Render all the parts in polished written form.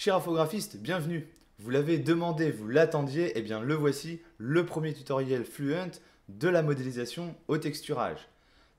Cher infographiste, bienvenue. Vous l'avez demandé, vous l'attendiez, et bien le voici, le premier tutoriel Fluent de la modélisation au texturage.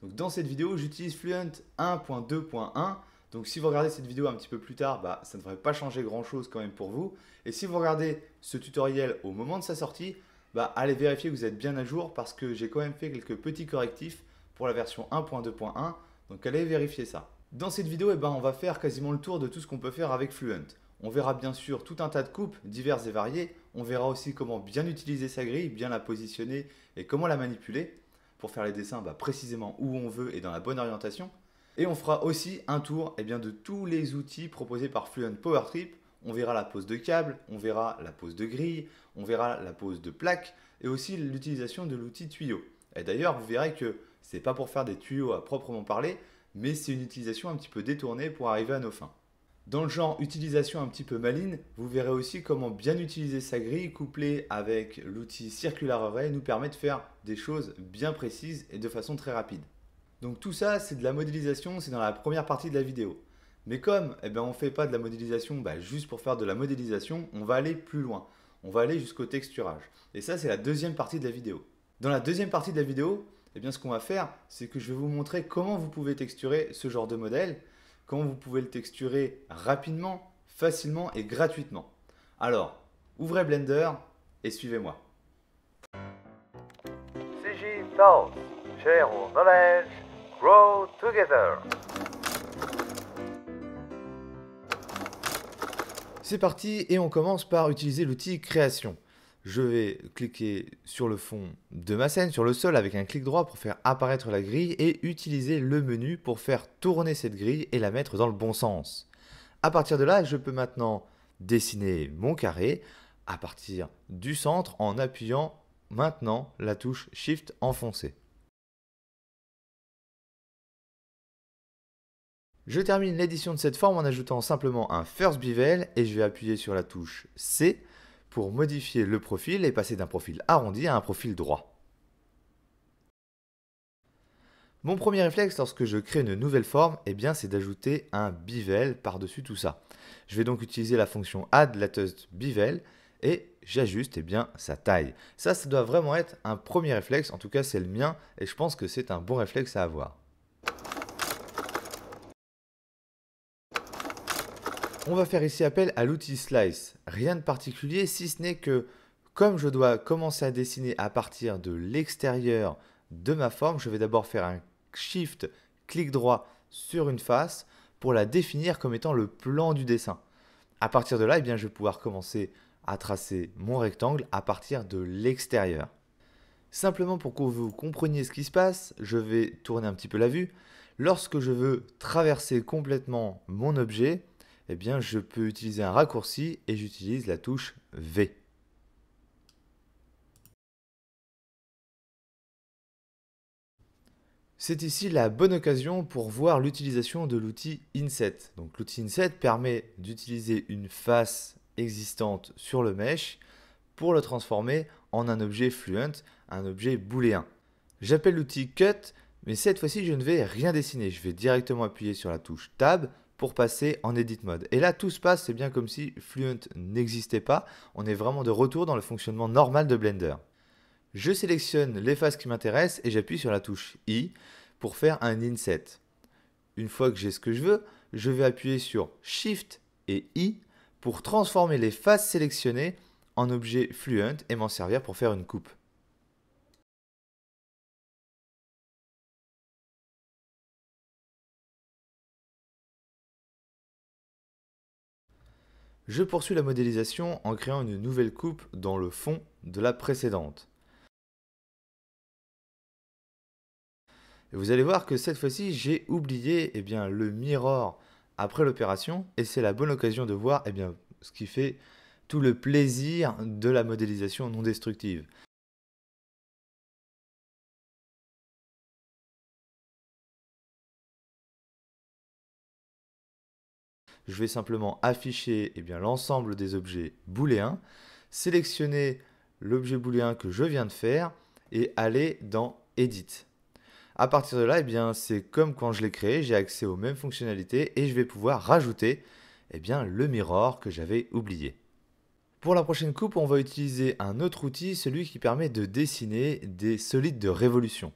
Donc dans cette vidéo, j'utilise Fluent 1.2.1. Donc si vous regardez cette vidéo un petit peu plus tard, ça ne devrait pas changer grand chose quand même pour vous. Et si vous regardez ce tutoriel au moment de sa sortie, allez vérifier que vous êtes bien à jour parce que j'ai quand même fait quelques petits correctifs pour la version 1.2.1. Donc allez vérifier ça. Dans cette vidéo, on va faire quasiment le tour de tout ce qu'on peut faire avec Fluent. On verra bien sûr tout un tas de coupes diverses et variées. On verra aussi comment bien utiliser sa grille, bien la positionner et comment la manipuler pour faire les dessins précisément où on veut et dans la bonne orientation. Et on fera aussi un tour de tous les outils proposés par Fluent PowerTrip. On verra la pose de câble, on verra la pose de grille, on verra la pose de plaque et aussi l'utilisation de l'outil tuyau. Et d'ailleurs, vous verrez que ce n'est pas pour faire des tuyaux à proprement parler, mais c'est une utilisation un petit peu détournée pour arriver à nos fins. Dans le genre utilisation un petit peu maligne, vous verrez aussi comment bien utiliser sa grille couplée avec l'outil Circular Array nous permet de faire des choses bien précises et de façon très rapide. Donc tout ça, c'est de la modélisation, c'est dans la première partie de la vidéo. Mais comme on ne fait pas de la modélisation juste pour faire de la modélisation, on va aller plus loin. On va aller jusqu'au texturage. Et ça, c'est la deuxième partie de la vidéo. Dans la deuxième partie de la vidéo, ce qu'on va faire, c'est que je vais vous montrer comment vous pouvez texturer ce genre de modèle, comment vous pouvez le texturer rapidement, facilement et gratuitement. Alors, ouvrez Blender et suivez-moi. CG Thoughts, share our knowledge, grow together. C'est parti et on commence par utiliser l'outil création. Je vais cliquer sur le fond de ma scène, sur le sol avec un clic droit pour faire apparaître la grille et utiliser le menu pour faire tourner cette grille et la mettre dans le bon sens. À partir de là, je peux maintenant dessiner mon carré à partir du centre en appuyant maintenant la touche Shift enfoncée. Je termine l'édition de cette forme en ajoutant simplement un First Bevel et je vais appuyer sur la touche C pour modifier le profil et passer d'un profil arrondi à un profil droit. Mon premier réflexe lorsque je crée une nouvelle forme, c'est d'ajouter un bevel par-dessus tout ça. Je vais donc utiliser la fonction Add Latest Bevel et j'ajuste sa taille. Ça doit vraiment être un premier réflexe, en tout cas c'est le mien et je pense que c'est un bon réflexe à avoir. On va faire ici appel à l'outil Slice. Rien de particulier si ce n'est que comme je dois commencer à dessiner à partir de l'extérieur de ma forme, je vais d'abord faire un Shift, clic droit sur une face pour la définir comme étant le plan du dessin. À partir de là, je vais pouvoir commencer à tracer mon rectangle à partir de l'extérieur. Simplement pour que vous compreniez ce qui se passe, je vais tourner un petit peu la vue. Lorsque je veux traverser complètement mon objet, je peux utiliser un raccourci et j'utilise la touche V. C'est ici la bonne occasion pour voir l'utilisation de l'outil Inset. Donc l'outil Inset permet d'utiliser une face existante sur le mesh pour le transformer en un objet Fluent, un objet booléen. J'appelle l'outil Cut, mais cette fois-ci je ne vais rien dessiner. Je vais directement appuyer sur la touche Tab pour passer en Edit Mode. Et là, tout se passe, c'est bien comme si Fluent n'existait pas. On est vraiment de retour dans le fonctionnement normal de Blender. Je sélectionne les faces qui m'intéressent et j'appuie sur la touche I pour faire un Inset. Une fois que j'ai ce que je veux, je vais appuyer sur Shift et I pour transformer les faces sélectionnées en objet Fluent et m'en servir pour faire une coupe. Je poursuis la modélisation en créant une nouvelle coupe dans le fond de la précédente. Et vous allez voir que cette fois-ci, j'ai oublié le mirror après l'opération et c'est la bonne occasion de voir ce qui fait tout le plaisir de la modélisation non destructive. Je vais simplement afficher l'ensemble des objets booléens, sélectionner l'objet booléen que je viens de faire et aller dans Edit. À partir de là, c'est comme quand je l'ai créé, j'ai accès aux mêmes fonctionnalités et je vais pouvoir rajouter eh bien, le mirror que j'avais oublié. Pour la prochaine coupe, on va utiliser un autre outil, celui qui permet de dessiner des solides de révolution.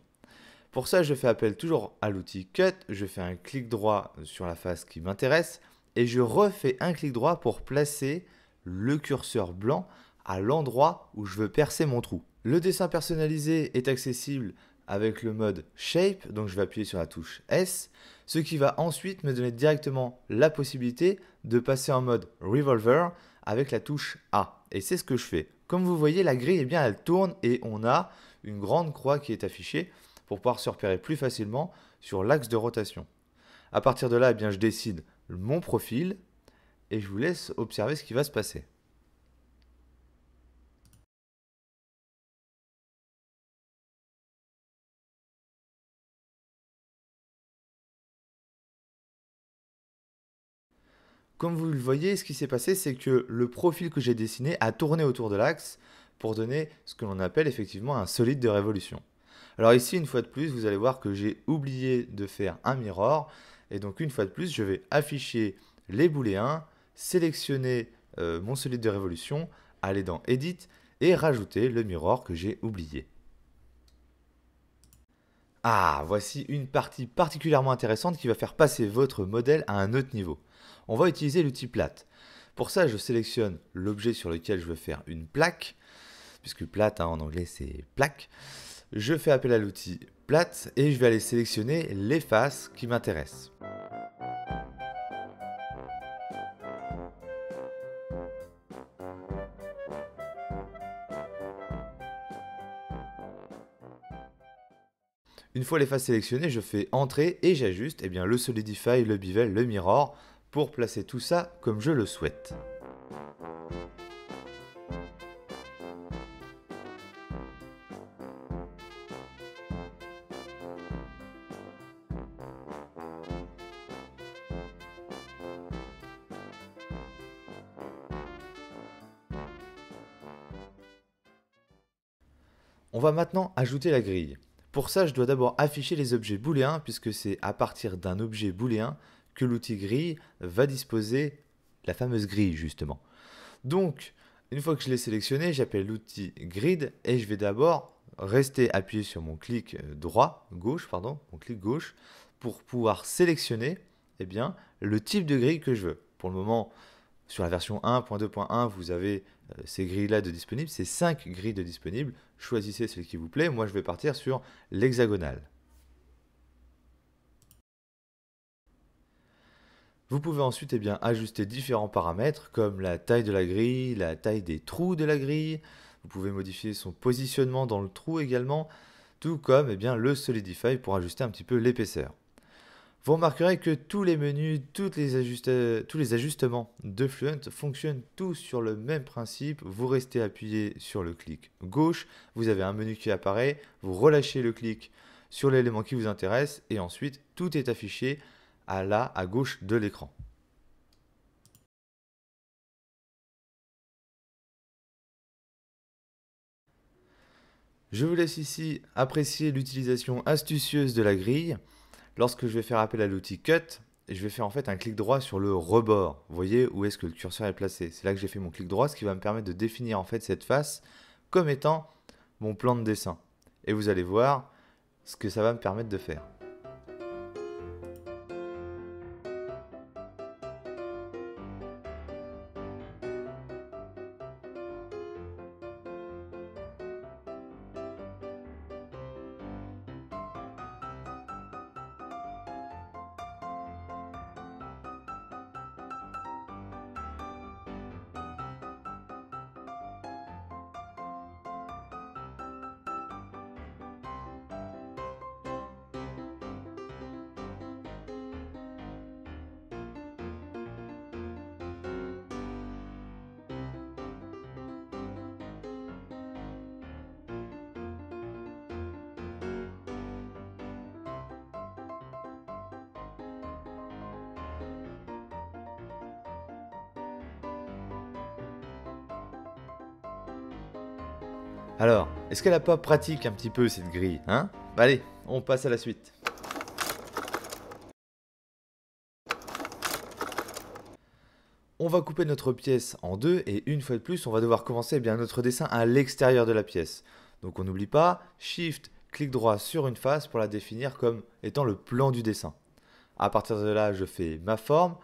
Pour ça, je fais appel toujours à l'outil Cut, je fais un clic droit sur la face qui m'intéresse et je refais un clic droit pour placer le curseur blanc à l'endroit où je veux percer mon trou. Le dessin personnalisé est accessible avec le mode Shape, donc je vais appuyer sur la touche S, ce qui va ensuite me donner directement la possibilité de passer en mode Revolver avec la touche A. Et c'est ce que je fais. Comme vous voyez, la grille, eh bien, elle tourne et on a une grande croix qui est affichée pour pouvoir se repérer plus facilement sur l'axe de rotation. À partir de là, eh bien, je décide mon profil et je vous laisse observer ce qui va se passer. Comme vous le voyez, ce qui s'est passé, c'est que le profil que j'ai dessiné a tourné autour de l'axe pour donner ce que l'on appelle effectivement un solide de révolution. Alors ici, une fois de plus, vous allez voir que j'ai oublié de faire un mirror. Et donc une fois de plus, je vais afficher les booléens, sélectionner mon solide de révolution, aller dans Edit et rajouter le mirror que j'ai oublié. Ah, voici une partie particulièrement intéressante qui va faire passer votre modèle à un autre niveau. On va utiliser l'outil plate. Pour ça, je sélectionne l'objet sur lequel je veux faire une plaque, puisque plate en anglais c'est plaque. Je fais appel à l'outil plate et je vais aller sélectionner les faces qui m'intéressent. Une fois les faces sélectionnées, je fais Entrée et j'ajuste le Solidify, le Bevel, le Mirror pour placer tout ça comme je le souhaite. On va maintenant ajouter la grille. Pour ça, je dois d'abord afficher les objets booléens puisque c'est à partir d'un objet booléen que l'outil grille va disposer la fameuse grille justement. Donc, une fois que je l'ai sélectionné, j'appelle l'outil grid et je vais d'abord rester appuyé sur mon clic gauche pour pouvoir sélectionner le type de grille que je veux. Pour le moment, sur la version 1.2.1, vous avez ces grilles-là de disponibles, c'est 5 grilles de disponibles. Choisissez celle qui vous plaît. Moi, je vais partir sur l'hexagonale. Vous pouvez ensuite ajuster différents paramètres comme la taille de la grille, la taille des trous de la grille. Vous pouvez modifier son positionnement dans le trou également, tout comme le Solidify pour ajuster un petit peu l'épaisseur. Vous remarquerez que tous les menus, tous les ajustements de Fluent fonctionnent tous sur le même principe. Vous restez appuyé sur le clic gauche, vous avez un menu qui apparaît, vous relâchez le clic sur l'élément qui vous intéresse et ensuite tout est affiché à gauche de l'écran. Je vous laisse ici apprécier l'utilisation astucieuse de la grille. Lorsque je vais faire appel à l'outil Cut, je vais faire en fait un clic droit sur le rebord. Vous voyez où est-ce que le curseur est placé. C'est là que j'ai fait mon clic droit, ce qui va me permettre de définir en fait cette face comme étant mon plan de dessin. Et vous allez voir ce que ça va me permettre de faire. Alors, est-ce qu'elle n'a pas pratique un petit peu cette grille, hein? Allez, on passe à la suite. On va couper notre pièce en deux et une fois de plus, on va devoir commencer notre dessin à l'extérieur de la pièce. Donc on n'oublie pas, Shift, clic droit sur une face pour la définir comme étant le plan du dessin. À partir de là, je fais ma forme.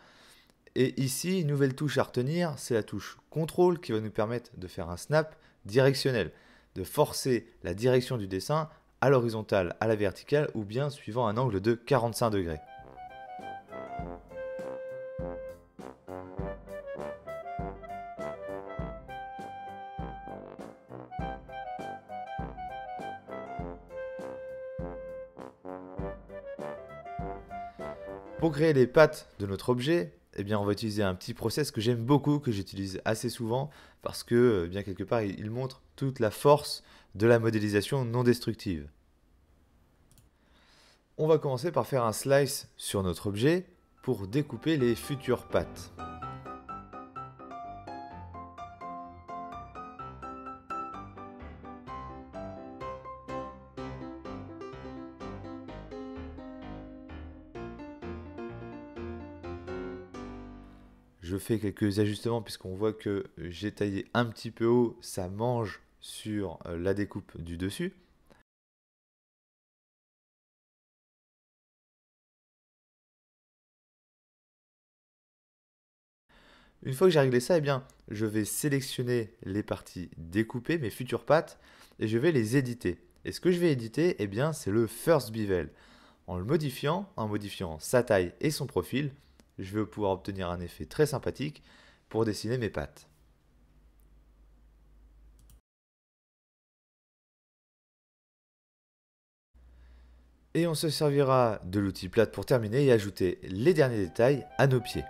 Et ici, une nouvelle touche à retenir, c'est la touche CTRL qui va nous permettre de faire un snap directionnel, de forcer la direction du dessin à l'horizontale, à la verticale ou bien suivant un angle de 45 degrés. Pour créer les pattes de notre objet, on va utiliser un petit process que j'aime beaucoup, que j'utilise assez souvent, parce que bien quelque part, il montre toute la force de la modélisation non destructive. On va commencer par faire un slice sur notre objet pour découper les futures pattes. Je fais quelques ajustements puisqu'on voit que j'ai taillé un petit peu haut, ça mange sur la découpe du dessus. Une fois que j'ai réglé ça, je vais sélectionner les parties découpées, mes futures pattes, et je vais les éditer. Et ce que je vais éditer, c'est le first bevel. En modifiant sa taille et son profil, je vais pouvoir obtenir un effet très sympathique pour dessiner mes pattes. Et on se servira de l'outil plate pour terminer et ajouter les derniers détails à nos pieds.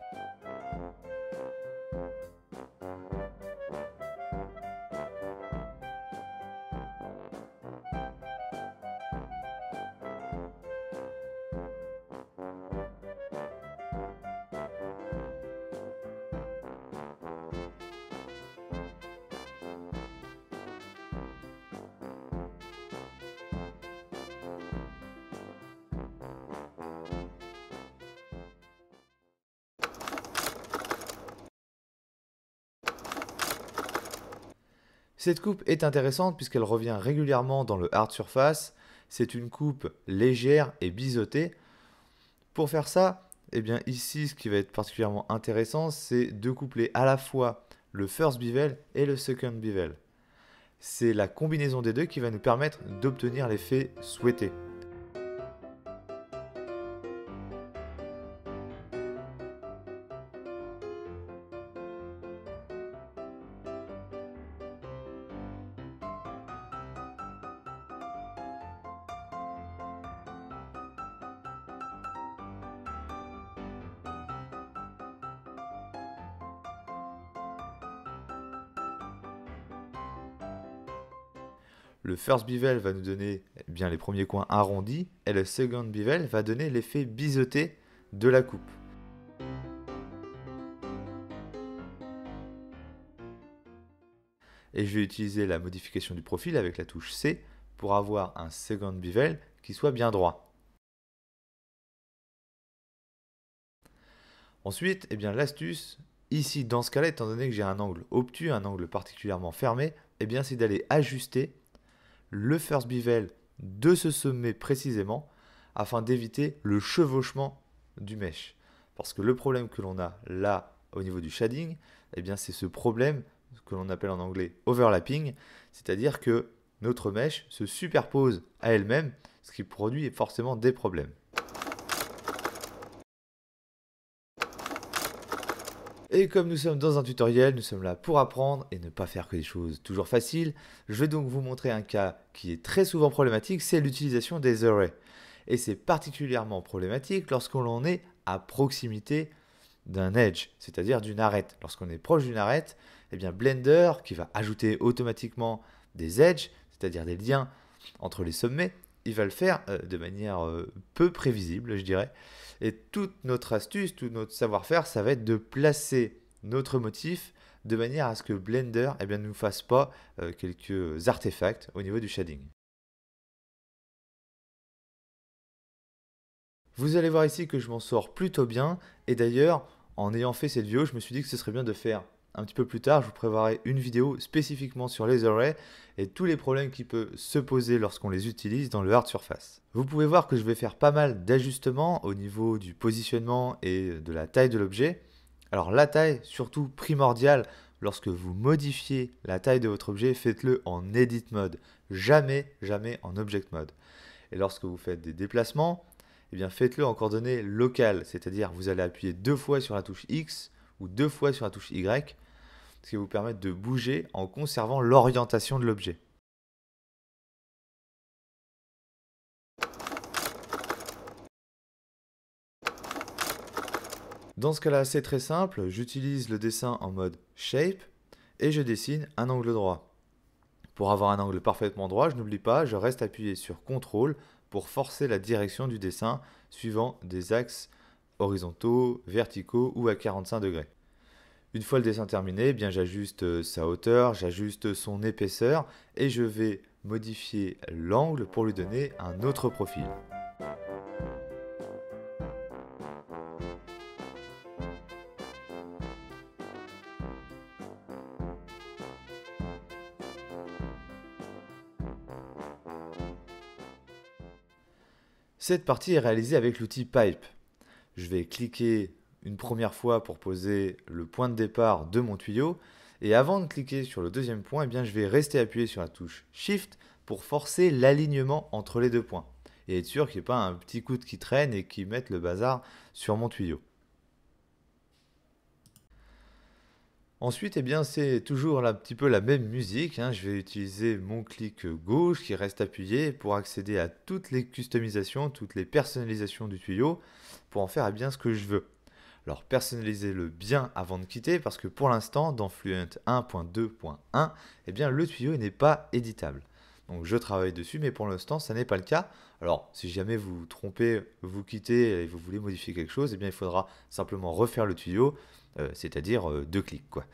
Cette coupe est intéressante puisqu'elle revient régulièrement dans le hard surface. C'est une coupe légère et biseautée. Pour faire ça, ici, ce qui va être particulièrement intéressant, c'est de coupler à la fois le first bevel et le second bevel. C'est la combinaison des deux qui va nous permettre d'obtenir l'effet souhaité. Le first bevel va nous donner les premiers coins arrondis et le second bevel va donner l'effet biseauté de la coupe. Et je vais utiliser la modification du profil avec la touche C pour avoir un second bevel qui soit bien droit. Ensuite, l'astuce, ici dans ce cas-là, étant donné que j'ai un angle obtus, un angle particulièrement fermé, c'est d'aller ajuster le first bevel de ce sommet précisément afin d'éviter le chevauchement du mesh. Parce que le problème que l'on a là au niveau du shading, c'est ce problème que l'on appelle en anglais overlapping, c'est-à-dire que notre mèche se superpose à elle-même, ce qui produit forcément des problèmes. Et comme nous sommes dans un tutoriel, nous sommes là pour apprendre et ne pas faire que des choses toujours faciles. Je vais donc vous montrer un cas qui est très souvent problématique, c'est l'utilisation des arrays. Et c'est particulièrement problématique lorsqu'on est à proximité d'un edge, c'est-à-dire d'une arête. Lorsqu'on est proche d'une arête, Blender, qui va ajouter automatiquement des edges, c'est-à-dire des liens entre les sommets, il va le faire de manière peu prévisible, je dirais. Et toute notre astuce, tout notre savoir-faire, ça va être de placer notre motif de manière à ce que Blender ne nous fasse pas quelques artefacts au niveau du shading. Vous allez voir ici que je m'en sors plutôt bien. Et d'ailleurs, en ayant fait cette vidéo, je me suis dit que ce serait bien de faire un petit peu plus tard, je vous préparerai une vidéo spécifiquement sur les arrays et tous les problèmes qui peuvent se poser lorsqu'on les utilise dans le hard surface. Vous pouvez voir que je vais faire pas mal d'ajustements au niveau du positionnement et de la taille de l'objet. Alors la taille, surtout primordiale, lorsque vous modifiez la taille de votre objet, faites-le en Edit Mode, jamais en Object Mode. Et lorsque vous faites des déplacements, eh bien faites-le en coordonnées locales, c'est-à-dire vous allez appuyer 2 fois sur la touche X ou 2 fois sur la touche Y, ce qui va vous permettre de bouger en conservant l'orientation de l'objet. Dans ce cas-là, c'est très simple, j'utilise le dessin en mode Shape et je dessine un angle droit. Pour avoir un angle parfaitement droit, je n'oublie pas, je reste appuyé sur CTRL pour forcer la direction du dessin suivant des axes horizontaux, verticaux ou à 45 degrés. Une fois le dessin terminé, eh bien j'ajuste sa hauteur, j'ajuste son épaisseur et je vais modifier l'angle pour lui donner un autre profil. Cette partie est réalisée avec l'outil Pipe. Je vais cliquer une première fois pour poser le point de départ de mon tuyau. Et avant de cliquer sur le deuxième point, eh bien, je vais rester appuyé sur la touche Shift pour forcer l'alignement entre les deux points. Et être sûr qu'il n'y ait pas un petit coude qui traîne et qui mette le bazar sur mon tuyau. Ensuite, eh bien, c'est toujours un petit peu la même musique. Je vais utiliser mon clic gauche qui reste appuyé pour accéder à toutes les customisations, toutes les personnalisations du tuyau pour en faire bien ce que je veux. Alors personnalisez-le bien avant de quitter parce que pour l'instant dans Fluent 1.2.1, eh bien, le tuyau n'est pas éditable. Donc je travaille dessus, mais pour l'instant ça n'est pas le cas. Alors si jamais vous vous trompez, vous quittez et vous voulez modifier quelque chose, eh bien, il faudra simplement refaire le tuyau, c'est-à-dire 2 clics, quoi.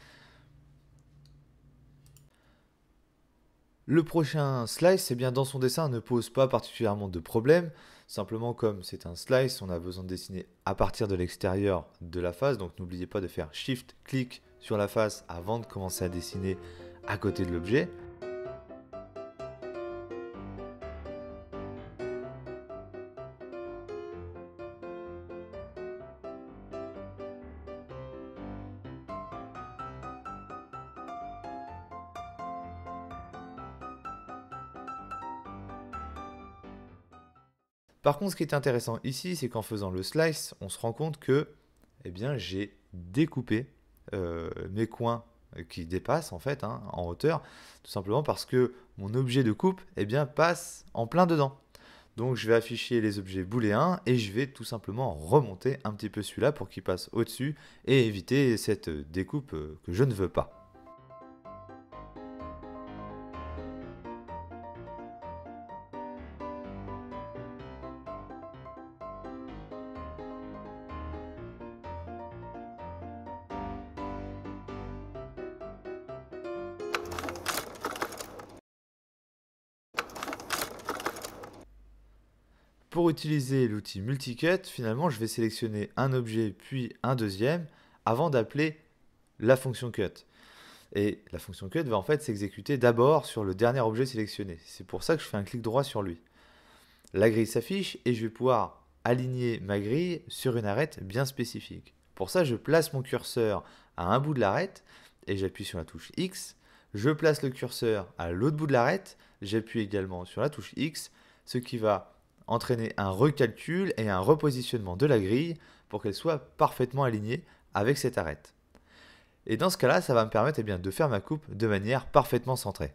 Le prochain slice, eh bien, dans son dessin, ne pose pas particulièrement de problème. Simplement, comme c'est un slice, on a besoin de dessiner à partir de l'extérieur de la face. Donc n'oubliez pas de faire Shift-clic sur la face avant de commencer à dessiner à côté de l'objet. Par contre, ce qui est intéressant ici, c'est qu'en faisant le slice, on se rend compte que eh bien, j'ai découpé mes coins qui dépassent en fait en hauteur, tout simplement parce que mon objet de coupe eh bien, passe en plein dedans. Donc je vais afficher les objets booléens et je vais tout simplement remonter un petit peu celui-là pour qu'il passe au-dessus et éviter cette découpe que je ne veux pas. Pour utiliser l'outil Multicut, finalement, je vais sélectionner un objet puis un deuxième avant d'appeler la fonction cut. Et la fonction cut va en fait s'exécuter d'abord sur le dernier objet sélectionné. C'est pour ça que je fais un clic droit sur lui. La grille s'affiche et je vais pouvoir aligner ma grille sur une arête bien spécifique. Pour ça, je place mon curseur à un bout de l'arête et j'appuie sur la touche X. Je place le curseur à l'autre bout de l'arête, j'appuie également sur la touche X, ce qui va entraîner un recalcul et un repositionnement de la grille pour qu'elle soit parfaitement alignée avec cette arête. Et dans ce cas-là, ça va me permettre de faire ma coupe de manière parfaitement centrée.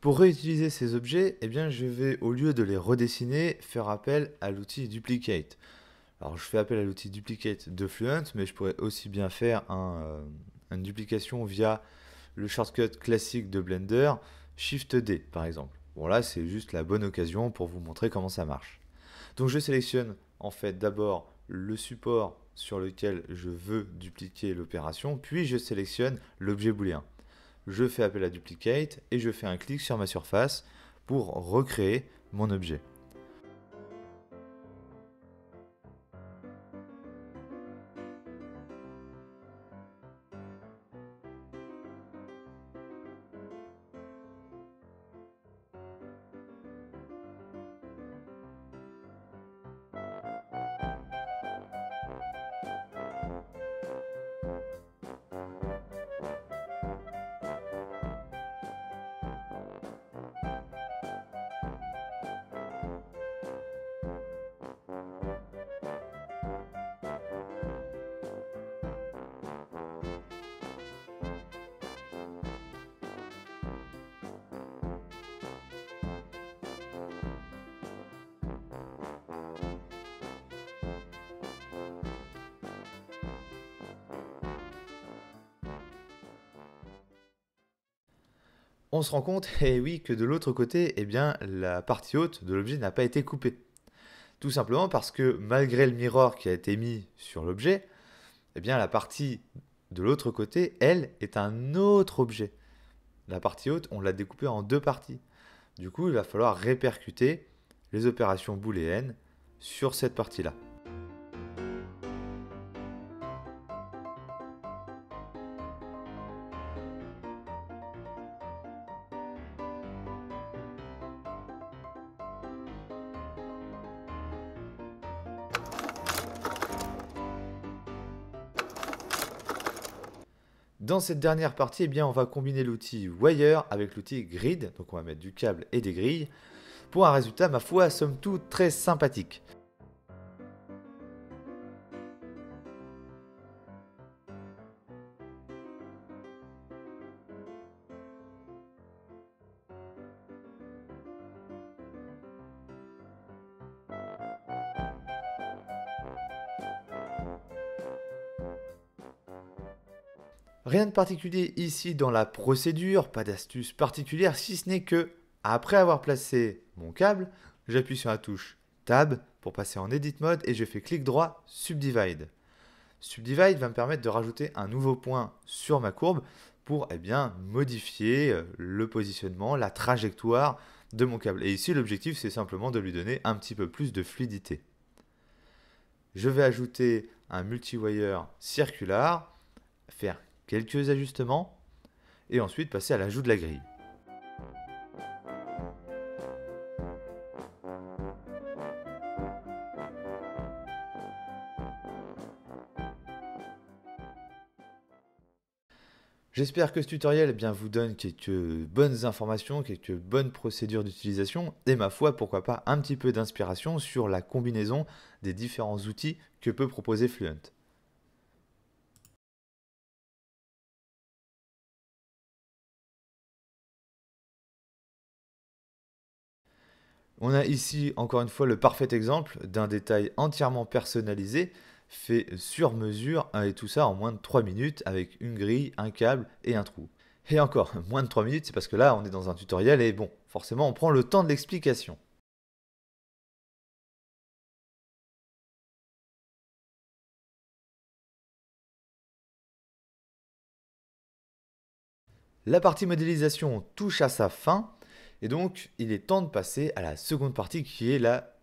Pour réutiliser ces objets, je vais, au lieu de les redessiner, faire appel à l'outil Duplicate. Alors je fais appel à l'outil Duplicate de Fluent, mais je pourrais aussi bien faire une duplication via le shortcut classique de Blender, Shift D par exemple. Bon là c'est juste la bonne occasion pour vous montrer comment ça marche. Donc je sélectionne en fait d'abord le support sur lequel je veux dupliquer l'opération, puis je sélectionne l'objet booléen. Je fais appel à Duplicate et je fais un clic sur ma surface pour recréer mon objet. On se rend compte, eh oui, que de l'autre côté, eh bien, la partie haute de l'objet n'a pas été coupée. Tout simplement parce que malgré le mirror qui a été mis sur l'objet, eh bien, la partie de l'autre côté, elle, est un autre objet. La partie haute, on l'a découpée en deux parties. Du coup, il va falloir répercuter les opérations booléennes sur cette partie-là. Dans cette dernière partie, eh bien, on va combiner l'outil Wire avec l'outil Grid, donc on va mettre du câble et des grilles, pour un résultat, ma foi, somme toute très sympathique. Rien de particulier ici dans la procédure, pas d'astuce particulière, si ce n'est que, après avoir placé mon câble, j'appuie sur la touche Tab pour passer en Edit Mode et je fais clic droit Subdivide. Subdivide va me permettre de rajouter un nouveau point sur ma courbe pour modifier le positionnement, la trajectoire de mon câble. Et ici, l'objectif, c'est simplement de lui donner un petit peu plus de fluidité. Je vais ajouter un multi-wire circulaire, faire quelques ajustements et ensuite passer à l'ajout de la grille. J'espère que ce tutoriel vous donne quelques bonnes informations, quelques bonnes procédures d'utilisation et ma foi, pourquoi pas un petit peu d'inspiration sur la combinaison des différents outils que peut proposer Fluent. On a ici encore une fois le parfait exemple d'un détail entièrement personnalisé, fait sur mesure, et tout ça en moins de 3 minutes avec une grille, un câble et un trou. Et encore, moins de 3 minutes, c'est parce que là on est dans un tutoriel et bon, forcément on prend le temps de l'explication. La partie modélisation touche à sa fin et donc il est temps de passer à la seconde partie qui est la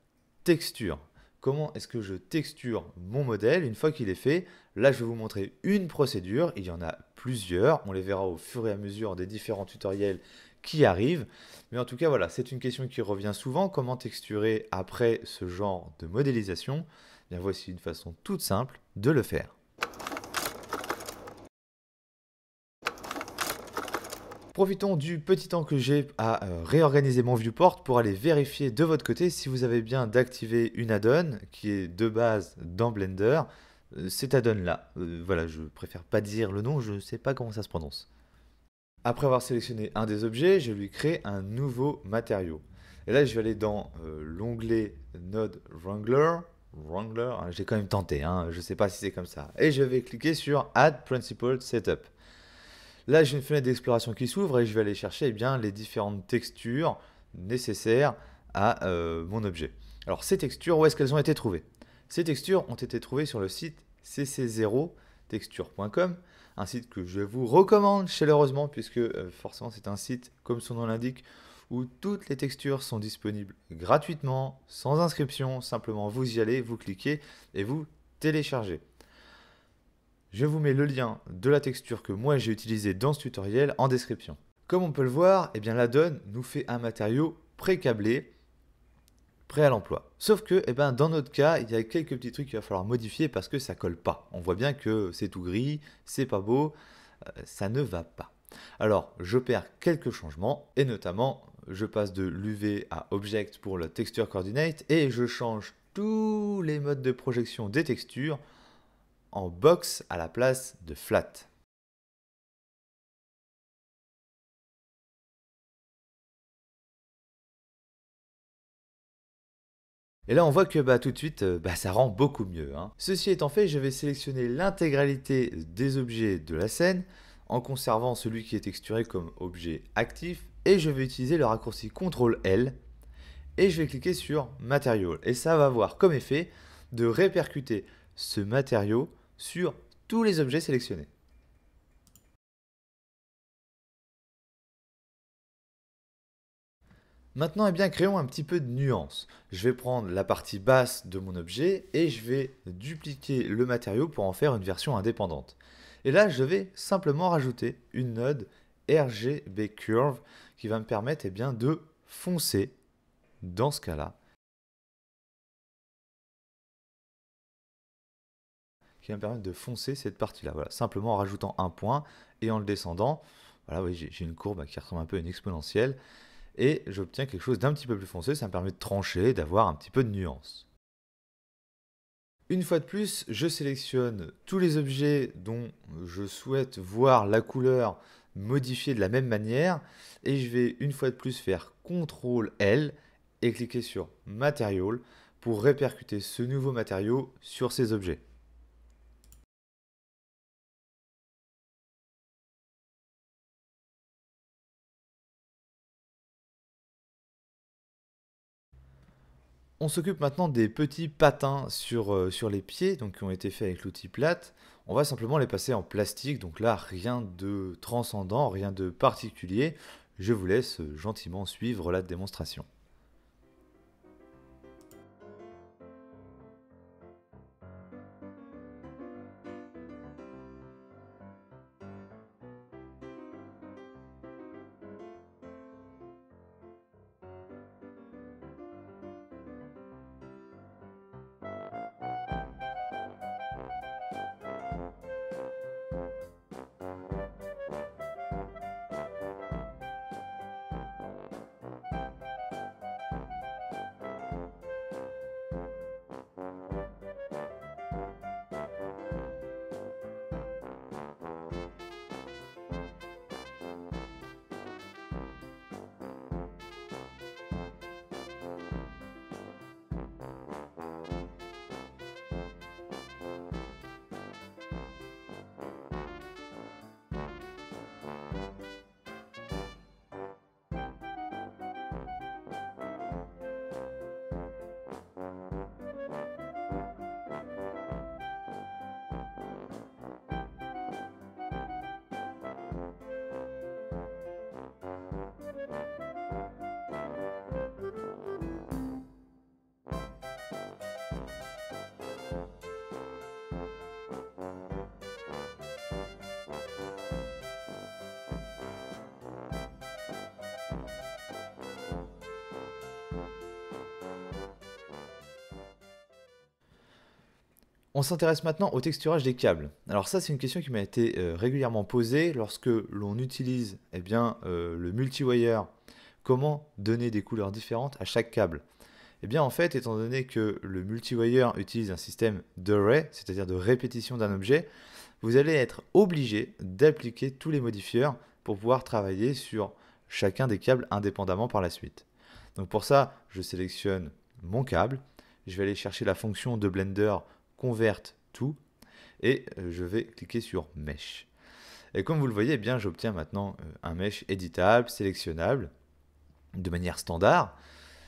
texture. Comment est-ce que je texture mon modèle une fois qu'il est fait? Là, je vais vous montrer une procédure. Il y en a plusieurs. On les verra au fur et à mesure des différents tutoriels qui arrivent. Mais en tout cas, voilà, c'est une question qui revient souvent. Comment texturer après ce genre de modélisation? Bien, voici une façon toute simple de le faire. Profitons du petit temps que j'ai à réorganiser mon viewport pour aller vérifier de votre côté si vous avez bien d'activer une add-on qui est de base dans Blender. Cet add-on là, voilà, je préfère pas dire le nom, je ne sais pas comment ça se prononce. Après avoir sélectionné un des objets, je lui crée un nouveau matériau. Et là, je vais aller dans l'onglet Node Wrangler. Wrangler, hein, j'ai quand même tenté, hein, je ne sais pas si c'est comme ça. Et je vais cliquer sur Add Principled Setup. Là, j'ai une fenêtre d'exploration qui s'ouvre et je vais aller chercher les différentes textures nécessaires à mon objet. Alors, ces textures, où est-ce qu'elles ont été trouvées? Ces textures ont été trouvées sur le site cc0texture.com, un site que je vous recommande chaleureusement puisque forcément c'est un site, comme son nom l'indique, où toutes les textures sont disponibles gratuitement, sans inscription. Simplement, vous y allez, vous cliquez et vous téléchargez. Je vous mets le lien de la texture que moi j'ai utilisée dans ce tutoriel en description. Comme on peut le voir, l'add-on nous fait un matériau pré-câblé, prêt à l'emploi. Sauf que dans notre cas, il y a quelques petits trucs qu'il va falloir modifier parce que ça colle pas. On voit bien que c'est tout gris, c'est pas beau, ça ne va pas. Alors, j'opère quelques changements et notamment, je passe de l'UV à Object pour le Texture Coordinate et je change tous les modes de projection des textures en box à la place de flat. Et là, on voit que tout de suite, ça rend beaucoup mieux. Ceci étant fait, je vais sélectionner l'intégralité des objets de la scène en conservant celui qui est texturé comme objet actif et je vais utiliser le raccourci CTRL-L et je vais cliquer sur Material. Et ça va avoir comme effet de répercuter ce matériau sur tous les objets sélectionnés. Maintenant, eh bien, créons un petit peu de nuance. Je vais prendre la partie basse de mon objet et je vais dupliquer le matériau pour en faire une version indépendante. Et là, je vais simplement rajouter une node RGB Curve qui va me permettre eh bien, de foncer, dans ce cas-là, qui va me permettre de foncer cette partie-là. Voilà, simplement en rajoutant un point et en le descendant. Voilà, oui, j'ai une courbe qui ressemble un peu à une exponentielle. Et j'obtiens quelque chose d'un petit peu plus foncé, ça me permet de trancher, d'avoir un petit peu de nuance. Une fois de plus, je sélectionne tous les objets dont je souhaite voir la couleur modifiée de la même manière et je vais une fois de plus faire CTRL-L et cliquer sur Material pour répercuter ce nouveau matériau sur ces objets. On s'occupe maintenant des petits patins sur les pieds, donc qui ont été faits avec l'outil plate. On va simplement les passer en plastique, donc là rien de transcendant, rien de particulier. Je vous laisse gentiment suivre la démonstration. On s'intéresse maintenant au texturage des câbles. Alors ça, c'est une question qui m'a été régulièrement posée lorsque l'on utilise eh bien, le multi-wire. Comment donner des couleurs différentes à chaque câble? Eh bien en fait, étant donné que le multi-wire utilise un système d'array, c'est-à-dire de répétition d'un objet, vous allez être obligé d'appliquer tous les modifieurs pour pouvoir travailler sur chacun des câbles indépendamment par la suite. Donc pour ça, je sélectionne mon câble, je vais aller chercher la fonction de Blender Convert to et je vais cliquer sur Mesh. Et comme vous le voyez, eh bien j'obtiens maintenant un mesh éditable, sélectionnable, de manière standard.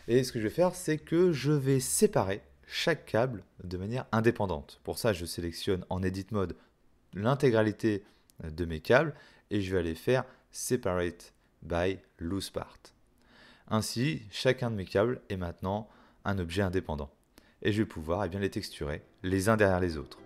Et ce que je vais faire, c'est que je vais séparer chaque câble de manière indépendante. Pour ça, je sélectionne en Edit Mode l'intégralité de mes câbles et je vais aller faire Separate by Loose Part. Ainsi, chacun de mes câbles est maintenant un objet indépendant. Et je vais pouvoir bien, les texturer les uns derrière les autres.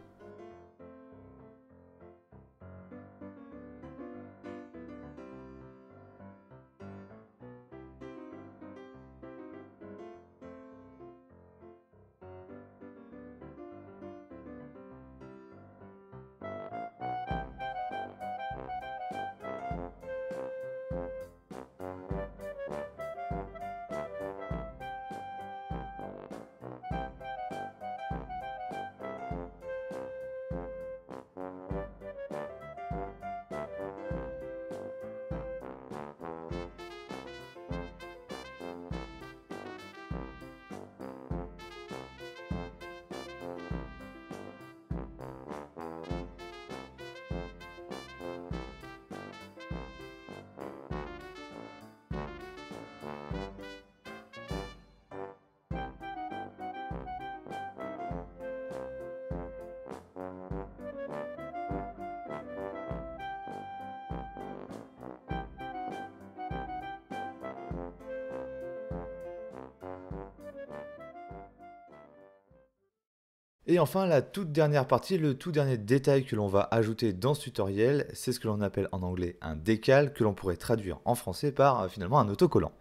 Et enfin, la toute dernière partie, le tout dernier détail que l'on va ajouter dans ce tutoriel, c'est ce que l'on appelle en anglais un décal, que l'on pourrait traduire en français par finalement un autocollant.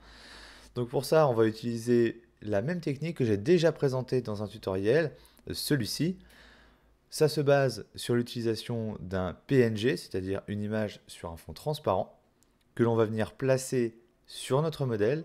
Donc pour ça, on va utiliser la même technique que j'ai déjà présentée dans un tutoriel, celui-ci. Ça se base sur l'utilisation d'un PNG, c'est-à-dire une image sur un fond transparent, que l'on va venir placer sur notre modèle.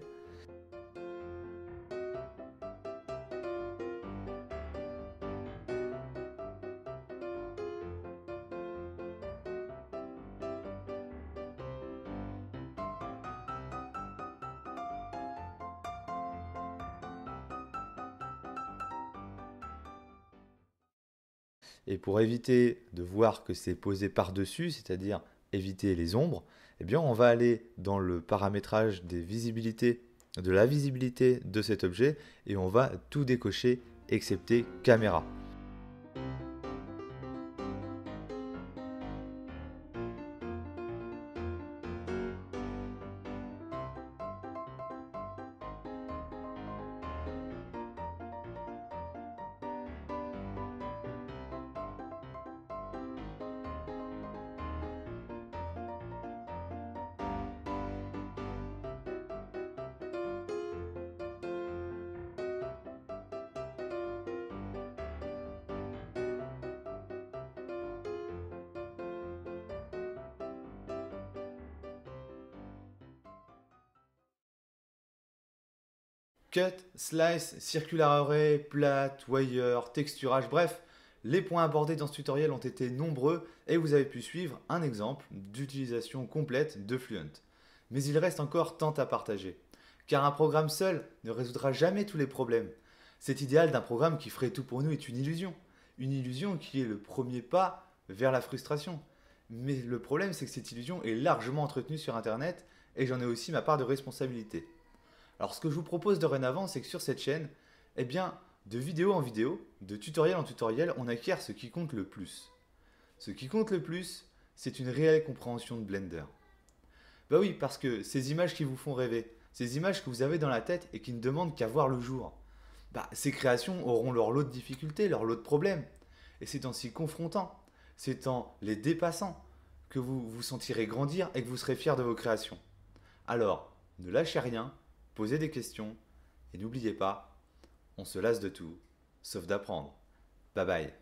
Et pour éviter de voir que c'est posé par-dessus, c'est-à-dire éviter les ombres, eh bien on va aller dans le paramétrage des visibilités, de la visibilité de cet objet et on va tout décocher excepté caméra. Cut, slice, circular array, plate, wire, texturage, bref, les points abordés dans ce tutoriel ont été nombreux et vous avez pu suivre un exemple d'utilisation complète de Fluent. Mais il reste encore tant à partager, car un programme seul ne résoudra jamais tous les problèmes. Cet idéal d'un programme qui ferait tout pour nous est une illusion qui est le premier pas vers la frustration. Mais le problème, c'est que cette illusion est largement entretenue sur Internet et j'en ai aussi ma part de responsabilité. Alors ce que je vous propose dorénavant, c'est que sur cette chaîne, eh bien, de vidéo en vidéo, de tutoriel en tutoriel, on acquiert ce qui compte le plus. Ce qui compte le plus, c'est une réelle compréhension de Blender. Bah oui, parce que ces images qui vous font rêver, ces images que vous avez dans la tête et qui ne demandent qu'à voir le jour, bah, ces créations auront leur lot de difficultés, leur lot de problèmes. Et c'est en s'y confrontant, c'est en les dépassant que vous vous sentirez grandir et que vous serez fier de vos créations. Alors, ne lâchez rien, posez des questions et n'oubliez pas, on se lasse de tout, sauf d'apprendre. Bye bye.